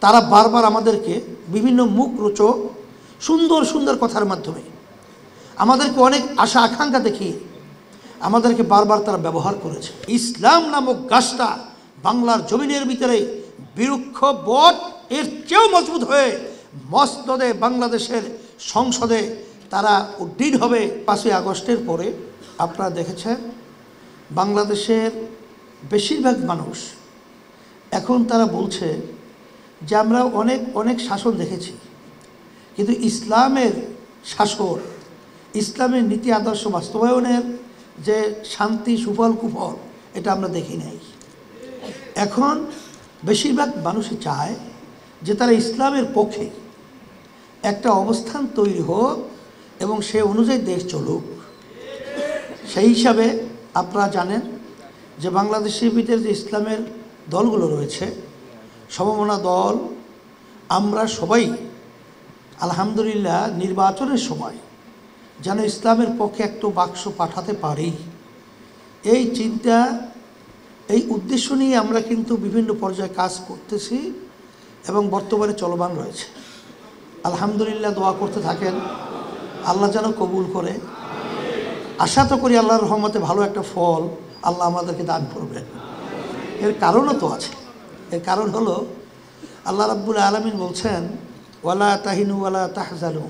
তারা বারবার আমাদেরকে বিভিন্ন মুখরোচক সুন্দর সুন্দর কথার মাধ্যমে আমাদেরকে অনেক আশা আকাঙ্ক্ষা দেখিয়ে আমাদেরকে বারবার তারা ব্যবহার করেছে। ইসলাম নামক গাছটা বাংলার জমিনের ভিতরে বৃক্ষ বট এর চেয়েও মজবুত হয়ে মসনদে বাংলাদেশের সংসদে তারা উড্ডীন হবে। 5ই আগস্টের পরে আপনারা দেখেছেন বাংলাদেশের বেশিরভাগ মানুষ এখন তারা বলছে যে আমরা অনেক শাসন দেখেছি, কিন্তু ইসলামের শাসন, ইসলামের নীতি আদর্শ বাস্তবায়নের যে শান্তি সুফল কুফল এটা আমরা দেখি নাই। এখন বেশিরভাগ মানুষই চায় যে তারা ইসলামের পক্ষে একটা অবস্থান তৈরি হোক এবং সে অনুযায়ী দেশ চলুক। সেই হিসাবে আপনারা জানেন যে বাংলাদেশের ভিতরে যে ইসলামের দলগুলো রয়েছে, সমমনা দল, আমরা সবাই আলহামদুলিল্লাহ নির্বাচনের সময় যেন ইসলামের পক্ষে একটু বাক্স পাঠাতে পারি, এই চিন্তা, এই উদ্দেশ্য নিয়ে আমরা কিন্তু বিভিন্ন পর্যায়ে কাজ করতেছি এবং বর্তমানে চলমান রয়েছে। আলহামদুলিল্লাহ দোয়া করতে থাকেন, আল্লাহ যেন কবুল করে। আশা তো করি আল্লাহর রহমতে ভালো একটা ফল আল্লাহ আমাদেরকে দান করবেন। এর কারণও তো আছে। এর কারণ হলো আল্লাহ রাব্বুল আলামিন বলছেন, ওয়ালা তাহিনু ওয়ালা তাহজানু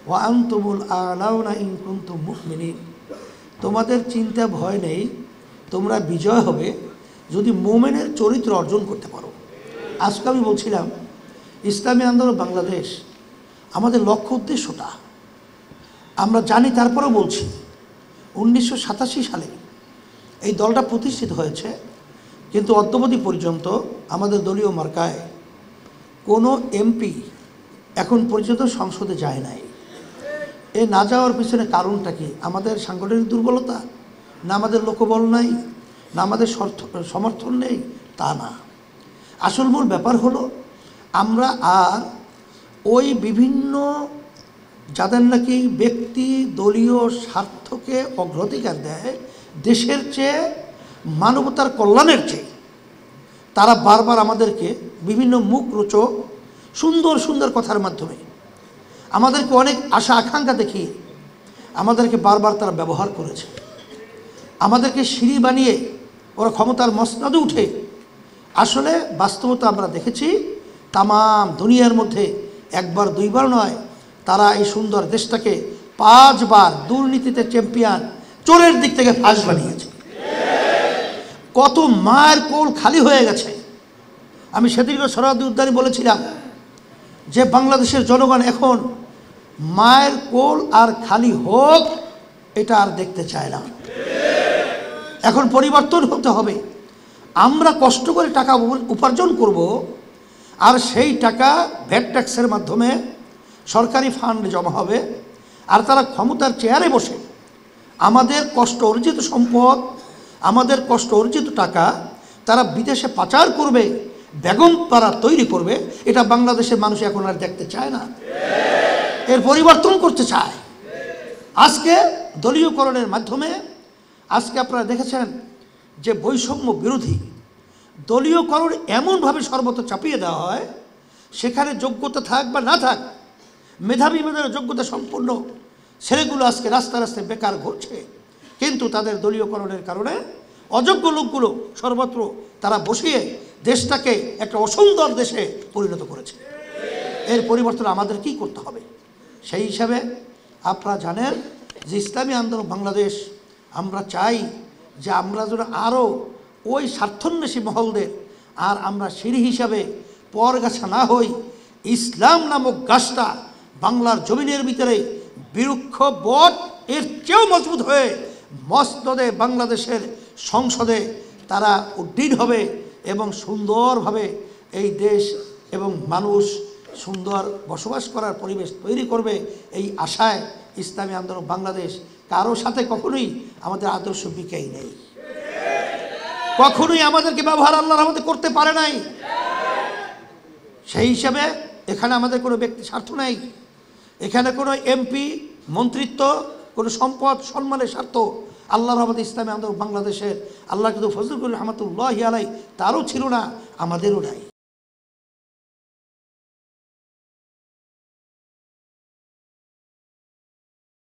ওয়া আনতুমুল আ'লাউনা ইন কুনতুম মুমিনিন। তোমাদের চিন্তা ভয় নেই, তোমরা বিজয় হবে যদি মুমিনের চরিত্র অর্জন করতে পারো। আজকে আমি বলছিলাম ইসলামী আন্দোলন বাংলাদেশ আমাদের লক্ষ্য উদ্দেশ্যটা আমরা জানি, তারপরেও বলছি 1987 সালে এই দলটা প্রতিষ্ঠিত হয়েছে, কিন্তু অদ্যাবধি পর্যন্ত আমাদের দলীয় মার্কায় কোনো এমপি এখন পর্যন্ত সংসদে যায় নাই। এ না যাওয়ার পিছনে কারণটা কি? আমাদের সাংগঠনিক দুর্বলতা, না আমাদের লোকবল নাই, না আমাদের সমর্থন নেই, তা না। আসল মূল ব্যাপার হলো আমরা আর ওই বিভিন্ন যাদের নাকি ব্যক্তি দলীয় স্বার্থকে অগ্রাধিকার দেয় দেশের চেয়ে, মানবতার কল্যাণের চেয়ে, তারা বারবার আমাদেরকে বিভিন্ন মুখরোচক সুন্দর সুন্দর কথার মাধ্যমে আমাদেরকে অনেক আশা আকাঙ্ক্ষা দেখিয়ে আমাদেরকে বারবার তারা ব্যবহার করেছে। আমাদেরকে সিঁড়ি বানিয়ে ওরা ক্ষমতার মসনদে উঠে, আসলে বাস্তবতা আমরা দেখেছি তামাম দুনিয়ার মধ্যে একবার দুইবার নয়, তারা এই সুন্দর দেশটাকে 5 বার দুর্নীতিতে চ্যাম্পিয়ন, চোরের দিক থেকে ফাঁস বানিয়েছে। কত মায়ের কোল খালি হয়ে গেছে। আমি সেদিনও সরোয়ার্দী উদ্যানে বলেছিলাম যে বাংলাদেশের জনগণ এখন মায়ের কোল আর খালি হোক এটা আর দেখতে চায় না। এখন পরিবর্তন হতে হবে। আমরা কষ্ট করে টাকা উপার্জন করব, আর সেই টাকা ভ্যাট ট্যাক্সের মাধ্যমে সরকারি ফান্ড জমা হবে, আর তারা ক্ষমতার চেয়ারে বসে আমাদের কষ্ট অর্জিত সম্পদ, আমাদের কষ্ট অর্জিত টাকা তারা বিদেশে পাচার করবে, বেগম তারা তৈরি করবে। এটা বাংলাদেশের মানুষ এখন আর দেখতে চায় না, এর পরিবর্তন করতে চায়। আজকে দলীয়করণের মাধ্যমে আজকে আপনারা দেখেছেন যে বৈষম্য বিরোধী দলীয়করণ এমনভাবে সর্বত্র চাপিয়ে দেওয়া হয়, সেখানে যোগ্যতা থাক বা না থাক, মেধাবী যোগ্যতা সম্পন্ন ছেলেগুলো আজকে রাস্তায় রাস্তায় বেকার ঘুরছে, কিন্তু তাদের দলীয়করণের কারণে অযোগ্য লোকগুলো সর্বত্র তারা বসিয়ে দেশটাকে একটা অসুন্দর দেশে পরিণত করেছে। এর পরিবর্তন আমাদের কি করতে হবে? সেই হিসাবে আপনারা জানেন যে ইসলামী আন্দোলন বাংলাদেশ আমরা চাই যে আমরা যেন আরও ওই স্বার্থন্বেষী মহলদের আর আমরা সিঁড়ি হিসাবে পরগাছা না হই। ইসলাম নামক গাছটা বাংলার জমিনের ভিতরে বৃক্ষ বট এর চেয়েও মজবুত হয়ে মসনদে বাংলাদেশের সংসদে তারা উড্ডীন হবে এবং সুন্দরভাবে এই দেশ এবং মানুষ সুন্দর বসবাস করার পরিবেশ তৈরি করবে। এই আশায় ইসলামী আন্দোলন বাংলাদেশ কারো সাথে কখনোই আমাদের আদর্শ বিকাই নেই, কখনোই আমাদেরকে ব্যবহার আল্লাহর রহমতে করতে পারে নাই। সেই হিসাবে এখানে আমাদের কোনো ব্যক্তি স্বার্থ নেই, এখানে কোনো এমপি মন্ত্রিত্ব, কোনো সম্পদ সম্মানের স্বার্থ আল্লাহর রহমতে ইসলামী আন্দোলন বাংলাদেশের আল্লাহ কিন্তু ফজলুল রহমতুল্লাহি আলাইহি তারও ছিল না, আমাদেরও নাই।